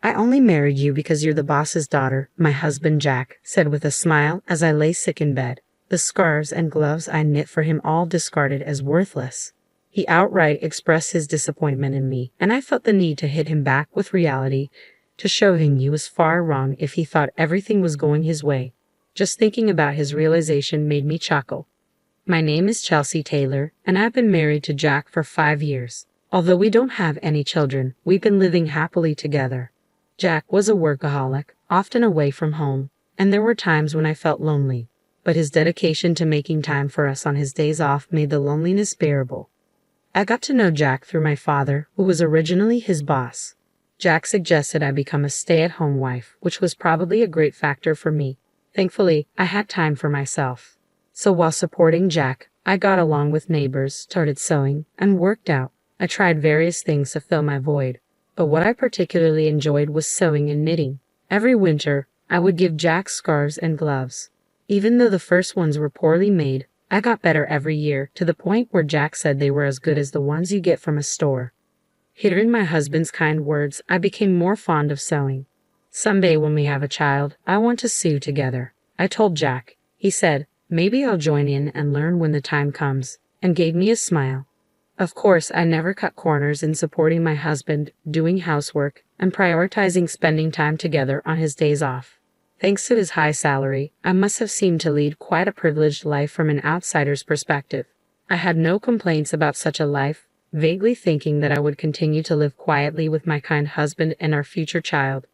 I only married you because you're the boss's daughter, my husband Jack said with a smile as I lay sick in bed, the scarves and gloves I knit for him all discarded as worthless. He outright expressed his disappointment in me, and I felt the need to hit him back with reality, to show him he was far wrong if he thought everything was going his way. Just thinking about his realization made me chuckle. My name is Chelsea Taylor, and I've been married to Jack for 5 years. Although we don't have any children, we've been living happily together. Jack was a workaholic, often away from home, and there were times when I felt lonely, but his dedication to making time for us on his days off made the loneliness bearable. I got to know Jack through my father, who was originally his boss. Jack suggested I become a stay-at-home wife, which was probably a great factor for me. Thankfully, I had time for myself. So while supporting Jack, I got along with neighbors, started sewing, and worked out. I tried various things to fill my void, but what I particularly enjoyed was sewing and knitting. Every winter, I would give Jack scarves and gloves. Even though the first ones were poorly made, I got better every year, to the point where Jack said they were as good as the ones you get from a store. Hearing my husband's kind words, I became more fond of sewing. Someday when we have a child, I want to sew together, I told Jack. He said, maybe I'll join in and learn when the time comes, and gave me a smile. Of course, I never cut corners in supporting my husband, doing housework, and prioritizing spending time together on his days off. Thanks to his high salary, I must have seemed to lead quite a privileged life from an outsider's perspective. I had no complaints about such a life, vaguely thinking that I would continue to live quietly with my kind husband and our future child.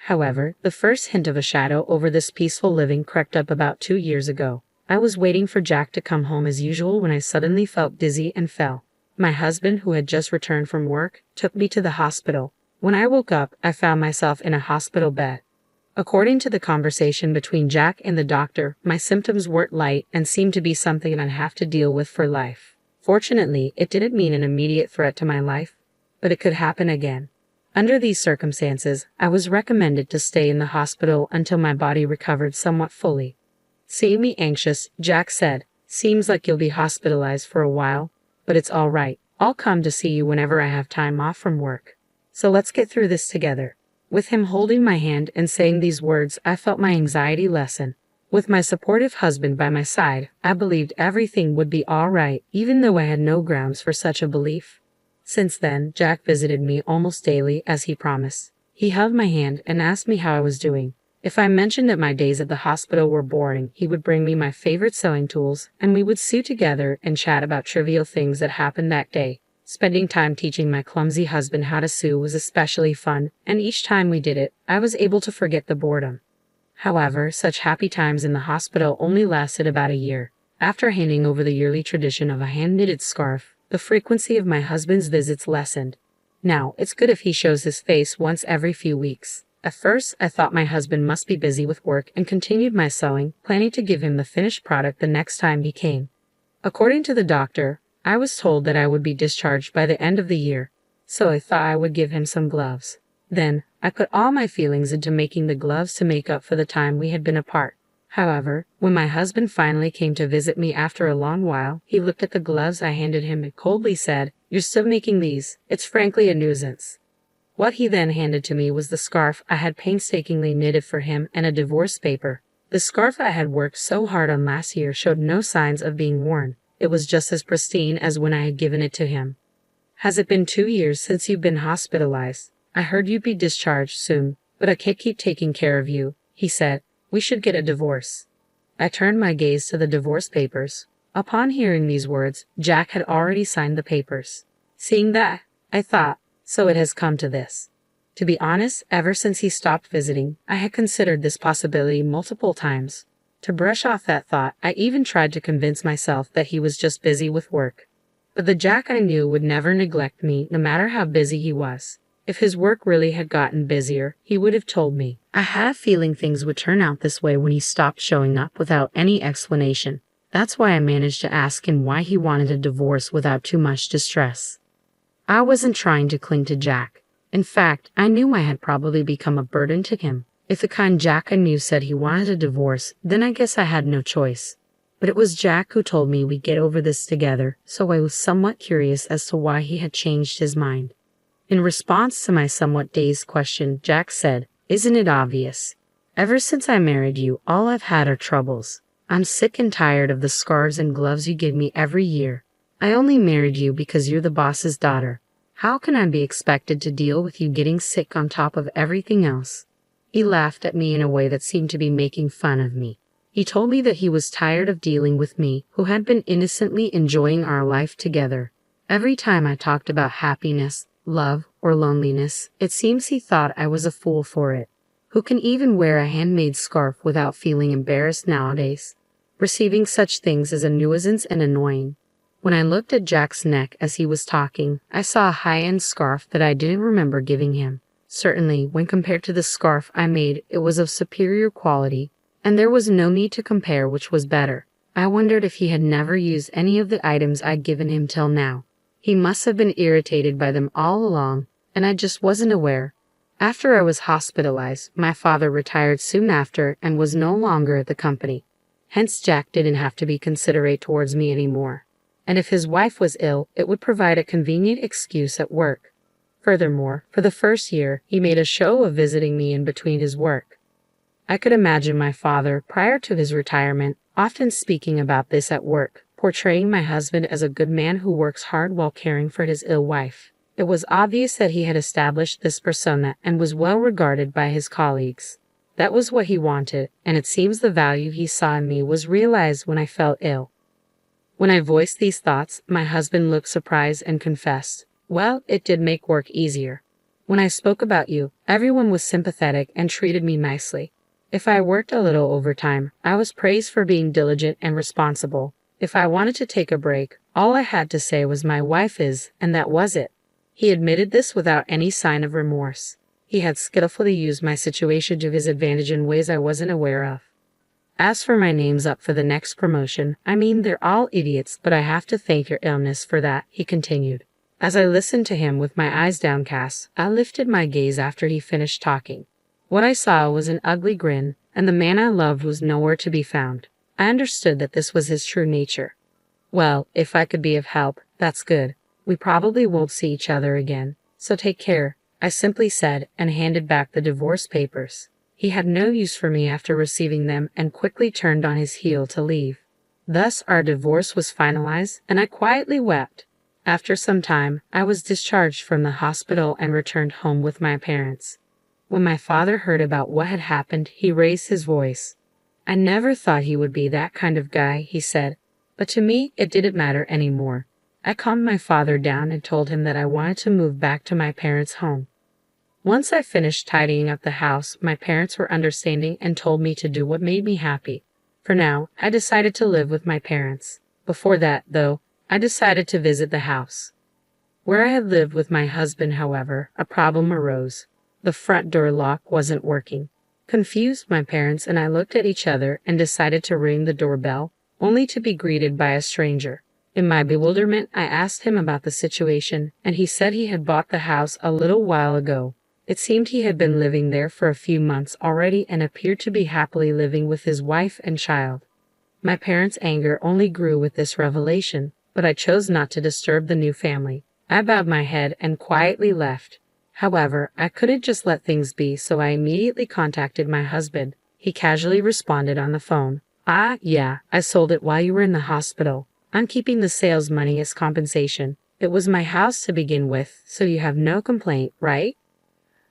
However, the first hint of a shadow over this peaceful living crept up about 2 years ago. I was waiting for Jack to come home as usual when I suddenly felt dizzy and fell. My husband, who had just returned from work, took me to the hospital. When I woke up, I found myself in a hospital bed. According to the conversation between Jack and the doctor, my symptoms weren't light and seemed to be something I'd have to deal with for life. Fortunately, it didn't mean an immediate threat to my life, but it could happen again. Under these circumstances, I was recommended to stay in the hospital until my body recovered somewhat fully. Seeing me anxious, Jack said, "Seems like you'll be hospitalized for a while, but it's all right. I'll come to see you whenever I have time off from work. So let's get through this together." With him holding my hand and saying these words, I felt my anxiety lessen. With my supportive husband by my side, I believed everything would be all right, even though I had no grounds for such a belief. Since then, Jack visited me almost daily, as he promised. He held my hand and asked me how I was doing. If I mentioned that my days at the hospital were boring, he would bring me my favorite sewing tools, and we would sew together and chat about trivial things that happened that day. Spending time teaching my clumsy husband how to sew was especially fun, and each time we did it, I was able to forget the boredom. However, such happy times in the hospital only lasted about a year. After handing over the yearly tradition of a hand-knitted scarf, the frequency of my husband's visits lessened. Now, it's good if he shows his face once every few weeks. At first, I thought my husband must be busy with work and continued my sewing, planning to give him the finished product the next time he came. According to the doctor, I was told that I would be discharged by the end of the year, so I thought I would give him some gloves. Then, I put all my feelings into making the gloves to make up for the time we had been apart. However, when my husband finally came to visit me after a long while, he looked at the gloves I handed him and coldly said, "You're still making these. It's frankly a nuisance." What he then handed to me was the scarf I had painstakingly knitted for him and a divorce paper. The scarf I had worked so hard on last year showed no signs of being worn. It was just as pristine as when I had given it to him. "Has it been 2 years since you've been hospitalized? I heard you'd be discharged soon, but I can't keep taking care of you," he said. "We should get a divorce." I turned my gaze to the divorce papers. Upon hearing these words, Jack had already signed the papers. Seeing that, I thought, so it has come to this. To be honest, ever since he stopped visiting, I had considered this possibility multiple times. To brush off that thought, I even tried to convince myself that he was just busy with work. But the Jack I knew would never neglect me, no matter how busy he was. If his work really had gotten busier, he would have told me. I had a feeling things would turn out this way when he stopped showing up without any explanation. That's why I managed to ask him why he wanted a divorce without too much distress. I wasn't trying to cling to Jack. In fact, I knew I had probably become a burden to him. If the kind Jack I knew said he wanted a divorce, then I guess I had no choice. But it was Jack who told me we'd get over this together, so I was somewhat curious as to why he had changed his mind. In response to my somewhat dazed question, Jack said, "Isn't it obvious? Ever since I married you, all I've had are troubles. I'm sick and tired of the scarves and gloves you give me every year. I only married you because you're the boss's daughter. How can I be expected to deal with you getting sick on top of everything else?" He laughed at me in a way that seemed to be making fun of me. He told me that he was tired of dealing with me, who had been innocently enjoying our life together. Every time I talked about happiness, love, or loneliness, it seems he thought I was a fool for it. Who can even wear a handmade scarf without feeling embarrassed nowadays? Receiving such things is a nuisance and annoying. When I looked at Jack's neck as he was talking, I saw a high-end scarf that I didn't remember giving him. Certainly, when compared to the scarf I made, it was of superior quality, and there was no need to compare which was better. I wondered if he had never used any of the items I'd given him till now. He must have been irritated by them all along, and I just wasn't aware. After I was hospitalized, my father retired soon after and was no longer at the company. Hence Jack didn't have to be considerate towards me anymore. And if his wife was ill, it would provide a convenient excuse at work. Furthermore, for the first year, he made a show of visiting me in between his work. I could imagine my father, prior to his retirement, often speaking about this at work, portraying my husband as a good man who works hard while caring for his ill wife. It was obvious that he had established this persona and was well regarded by his colleagues. That was what he wanted, and it seems the value he saw in me was realized when I fell ill. When I voiced these thoughts, my husband looked surprised and confessed, "Well, it did make work easier. When I spoke about you, everyone was sympathetic and treated me nicely. If I worked a little overtime, I was praised for being diligent and responsible. If I wanted to take a break, all I had to say was my wife is, and that was it." He admitted this without any sign of remorse. He had skillfully used my situation to his advantage in ways I wasn't aware of. "As for my name's up for the next promotion, I mean they're all idiots, but I have to thank your illness for that," he continued. As I listened to him with my eyes downcast, I lifted my gaze after he finished talking. What I saw was an ugly grin, and the man I loved was nowhere to be found. I understood that this was his true nature. "Well, if I could be of help, that's good. We probably won't see each other again, so take care," I simply said and handed back the divorce papers. He had no use for me after receiving them and quickly turned on his heel to leave. Thus our divorce was finalized, and I quietly wept. After some time, I was discharged from the hospital and returned home with my parents. When my father heard about what had happened, he raised his voice. "I never thought he would be that kind of guy," he said, but to me it didn't matter anymore. I calmed my father down and told him that I wanted to move back to my parents' home. Once I finished tidying up the house, my parents were understanding and told me to do what made me happy. For now, I decided to live with my parents. Before that, though, I decided to visit the house. Where I had lived with my husband, however, a problem arose. The front door lock wasn't working. Confused, my parents and I looked at each other and decided to ring the doorbell, only to be greeted by a stranger. In my bewilderment, I asked him about the situation, and he said he had bought the house a little while ago. It seemed he had been living there for a few months already and appeared to be happily living with his wife and child. My parents' anger only grew with this revelation, but I chose not to disturb the new family. I bowed my head and quietly left. However, I couldn't just let things be, so I immediately contacted my husband. He casually responded on the phone. "Ah, yeah, I sold it while you were in the hospital. I'm keeping the sales money as compensation. It was my house to begin with, so you have no complaint, right?"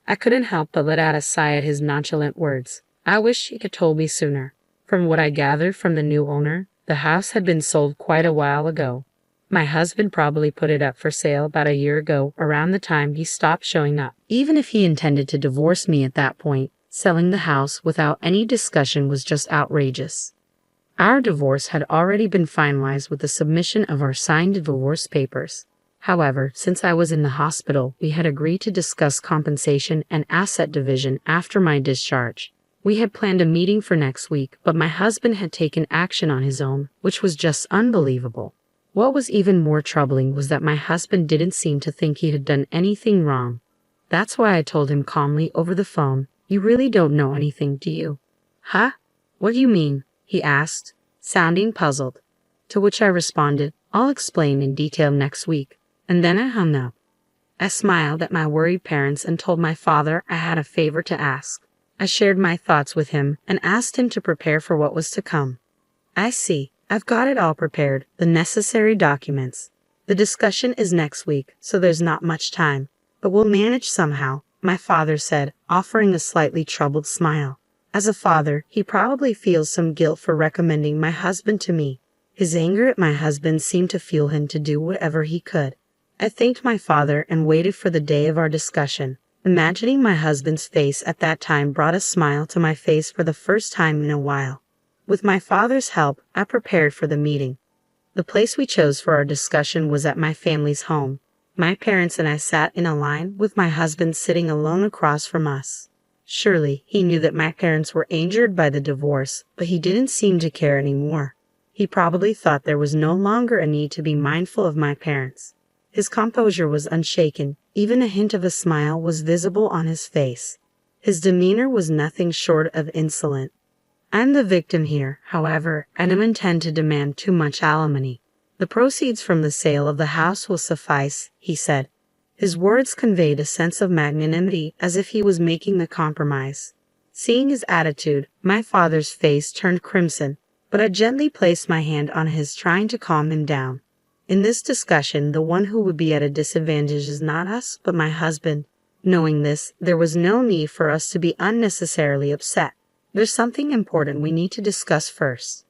I couldn't help but let out a sigh at his nonchalant words. I wish he had told me sooner. From what I gathered from the new owner, the house had been sold quite a while ago. My husband probably put it up for sale about a year ago, around the time he stopped showing up. Even if he intended to divorce me at that point, selling the house without any discussion was just outrageous. Our divorce had already been finalized with the submission of our signed divorce papers. However, since I was in the hospital, we had agreed to discuss compensation and asset division after my discharge. We had planned a meeting for next week, but my husband had taken action on his own, which was just unbelievable. What was even more troubling was that my husband didn't seem to think he had done anything wrong. That's why I told him calmly over the phone, "You really don't know anything, do you?" "Huh? What do you mean?" he asked, sounding puzzled. To which I responded, "I'll explain in detail next week," and then I hung up. I smiled at my worried parents and told my father I had a favor to ask. I shared my thoughts with him and asked him to prepare for what was to come. I see. I've got it all prepared, the necessary documents. The discussion is next week, so there's not much time. But we'll manage somehow, my father said, offering a slightly troubled smile. As a father, he probably feels some guilt for recommending my husband to me. His anger at my husband seemed to fuel him to do whatever he could. I thanked my father and waited for the day of our discussion. Imagining my husband's face at that time brought a smile to my face for the first time in a while. With my father's help, I prepared for the meeting. The place we chose for our discussion was at my family's home. My parents and I sat in a line, with my husband sitting alone across from us. Surely, he knew that my parents were injured by the divorce, but he didn't seem to care anymore. He probably thought there was no longer a need to be mindful of my parents. His composure was unshaken, even a hint of a smile was visible on his face. His demeanor was nothing short of insolent. I'm the victim here, however, and don't intend to demand too much alimony. The proceeds from the sale of the house will suffice, he said. His words conveyed a sense of magnanimity, as if he was making the compromise. Seeing his attitude, my father's face turned crimson, but I gently placed my hand on his, trying to calm him down. In this discussion, the one who would be at a disadvantage is not us, but my husband. Knowing this, there was no need for us to be unnecessarily upset. There's something important we need to discuss first.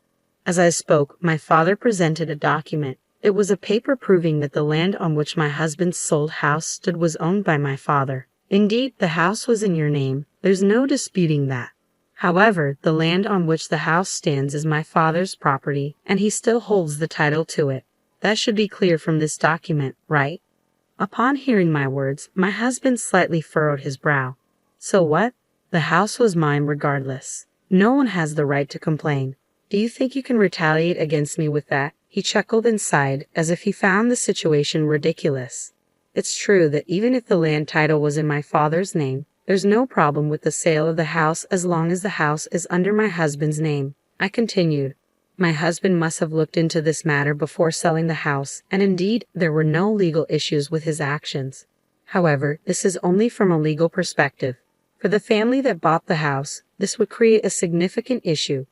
As I spoke, my father presented a document. It was a paper proving that the land on which my husband's sold house stood was owned by my father. Indeed, the house was in your name. There's no disputing that. However, the land on which the house stands is my father's property, and he still holds the title to it. That should be clear from this document, right? Upon hearing my words, my husband slightly furrowed his brow. So what? The house was mine regardless. No one has the right to complain. Do you think you can retaliate against me with that? He chuckled and sighed, as if he found the situation ridiculous. It's true that even if the land title was in my father's name, there's no problem with the sale of the house as long as the house is under my husband's name. I continued. My husband must have looked into this matter before selling the house, and indeed, there were no legal issues with his actions. However, this is only from a legal perspective. For the family that bought the house, this would create a significant issue.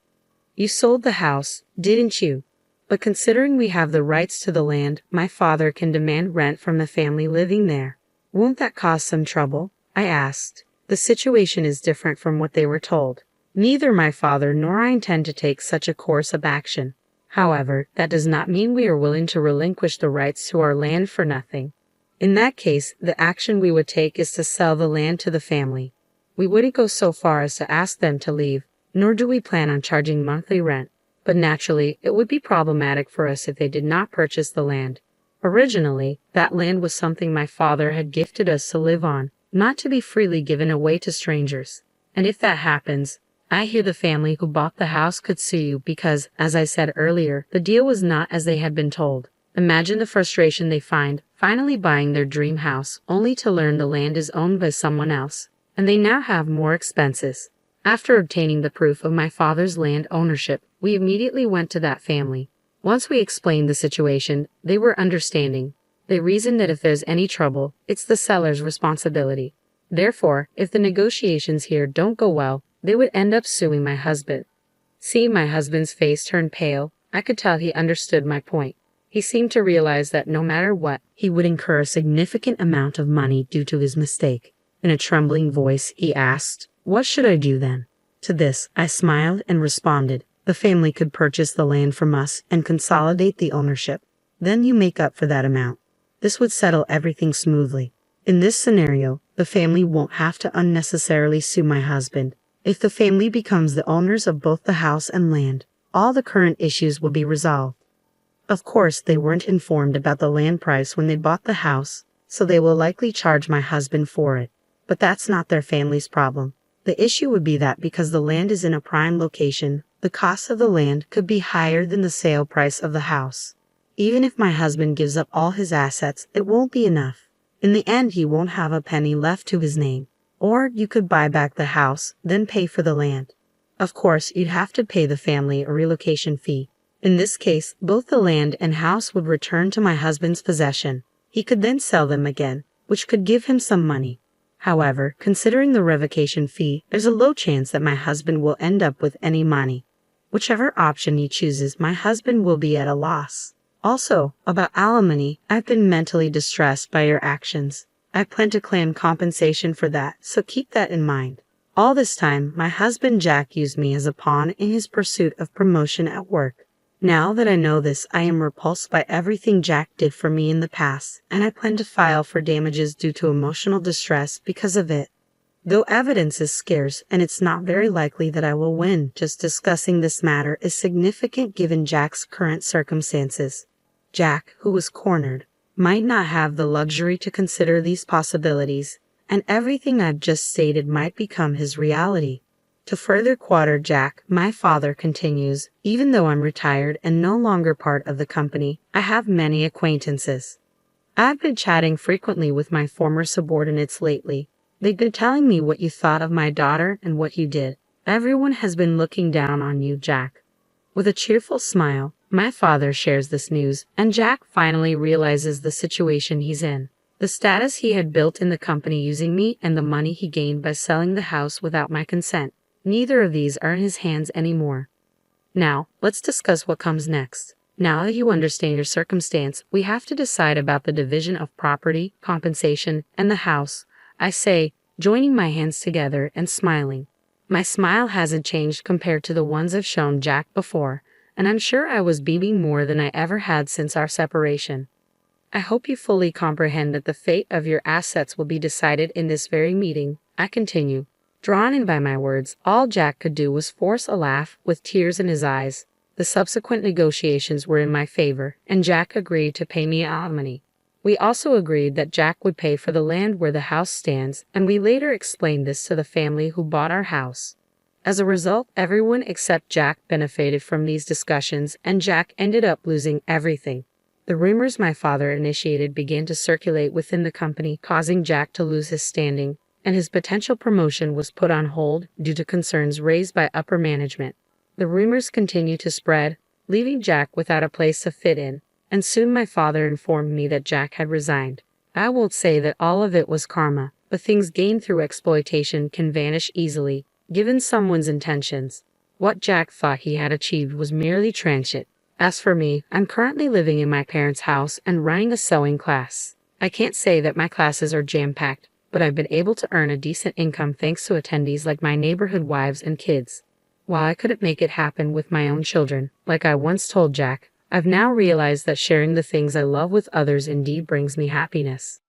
You sold the house, didn't you? But considering we have the rights to the land, my father can demand rent from the family living there. Won't that cause some trouble? I asked. The situation is different from what they were told. Neither my father nor I intend to take such a course of action. However, that does not mean we are willing to relinquish the rights to our land for nothing. In that case, the action we would take is to sell the land to the family. We wouldn't go so far as to ask them to leave, nor do we plan on charging monthly rent. But naturally, it would be problematic for us if they did not purchase the land. Originally, that land was something my father had gifted us to live on, not to be freely given away to strangers. And if that happens, I hear the family who bought the house could sue you because, as I said earlier, the deal was not as they had been told. Imagine the frustration they find, finally buying their dream house, only to learn the land is owned by someone else, and they now have more expenses. After obtaining the proof of my father's land ownership, we immediately went to that family. Once we explained the situation, they were understanding. They reasoned that if there's any trouble, it's the seller's responsibility. Therefore, if the negotiations here don't go well, they would end up suing my husband. Seeing my husband's face turn pale, I could tell he understood my point. He seemed to realize that no matter what, he would incur a significant amount of money due to his mistake. In a trembling voice, he asked, "What should I do then?" To this, I smiled and responded, "The family could purchase the land from us and consolidate the ownership. Then you make up for that amount. This would settle everything smoothly. In this scenario, the family won't have to unnecessarily sue my husband. If the family becomes the owners of both the house and land, all the current issues will be resolved. Of course, they weren't informed about the land price when they bought the house, so they will likely charge my husband for it. But that's not their family's problem. The issue would be that because the land is in a prime location, the cost of the land could be higher than the sale price of the house. Even if my husband gives up all his assets, it won't be enough. In the end, he won't have a penny left to his name. Or you could buy back the house, then pay for the land. Of course, you'd have to pay the family a relocation fee. In this case, both the land and house would return to my husband's possession. He could then sell them again, which could give him some money. However, considering the revocation fee, there's a low chance that my husband will end up with any money. Whichever option he chooses, my husband will be at a loss. Also, about alimony, I've been mentally distressed by your actions. I plan to claim compensation for that, so keep that in mind. All this time, my husband Jack used me as a pawn in his pursuit of promotion at work. Now that I know this, I am repulsed by everything Jack did for me in the past, and I plan to file for damages due to emotional distress because of it. Though evidence is scarce and it's not very likely that I will win, just discussing this matter is significant given Jack's current circumstances. Jack, who was cornered, might not have the luxury to consider these possibilities, and everything I've just stated might become his reality. To further quarter Jack, my father continues, even though I'm retired and no longer part of the company, I have many acquaintances. I've been chatting frequently with my former subordinates lately. They've been telling me what you thought of my daughter and what you did. Everyone has been looking down on you, Jack. With a cheerful smile, my father shares this news, and Jack finally realizes the situation he's in. The status he had built in the company using me and the money he gained by selling the house without my consent. Neither of these are in his hands anymore. Now, let's discuss what comes next. Now that you understand your circumstance, we have to decide about the division of property, compensation, and the house. I say, joining my hands together and smiling. My smile hasn't changed compared to the ones I've shown Jack before, and I'm sure I was beaming more than I ever had since our separation. I hope you fully comprehend that the fate of your assets will be decided in this very meeting. I continue. Drawn in by my words, all Jack could do was force a laugh with tears in his eyes. The subsequent negotiations were in my favor, and Jack agreed to pay me alimony. We also agreed that Jack would pay for the land where the house stands, and we later explained this to the family who bought our house. As a result, everyone except Jack benefited from these discussions, and Jack ended up losing everything. The rumors my father initiated began to circulate within the company, causing Jack to lose his standing, and his potential promotion was put on hold due to concerns raised by upper management. The rumors continued to spread, leaving Jack without a place to fit in, and soon my father informed me that Jack had resigned. I won't say that all of it was karma, but things gained through exploitation can vanish easily, given someone's intentions. What Jack thought he had achieved was merely transient. As for me, I'm currently living in my parents' house and running a sewing class. I can't say that my classes are jam-packed, but I've been able to earn a decent income thanks to attendees like my neighborhood wives and kids. While I couldn't make it happen with my own children, like I once told Jack, I've now realized that sharing the things I love with others indeed brings me happiness.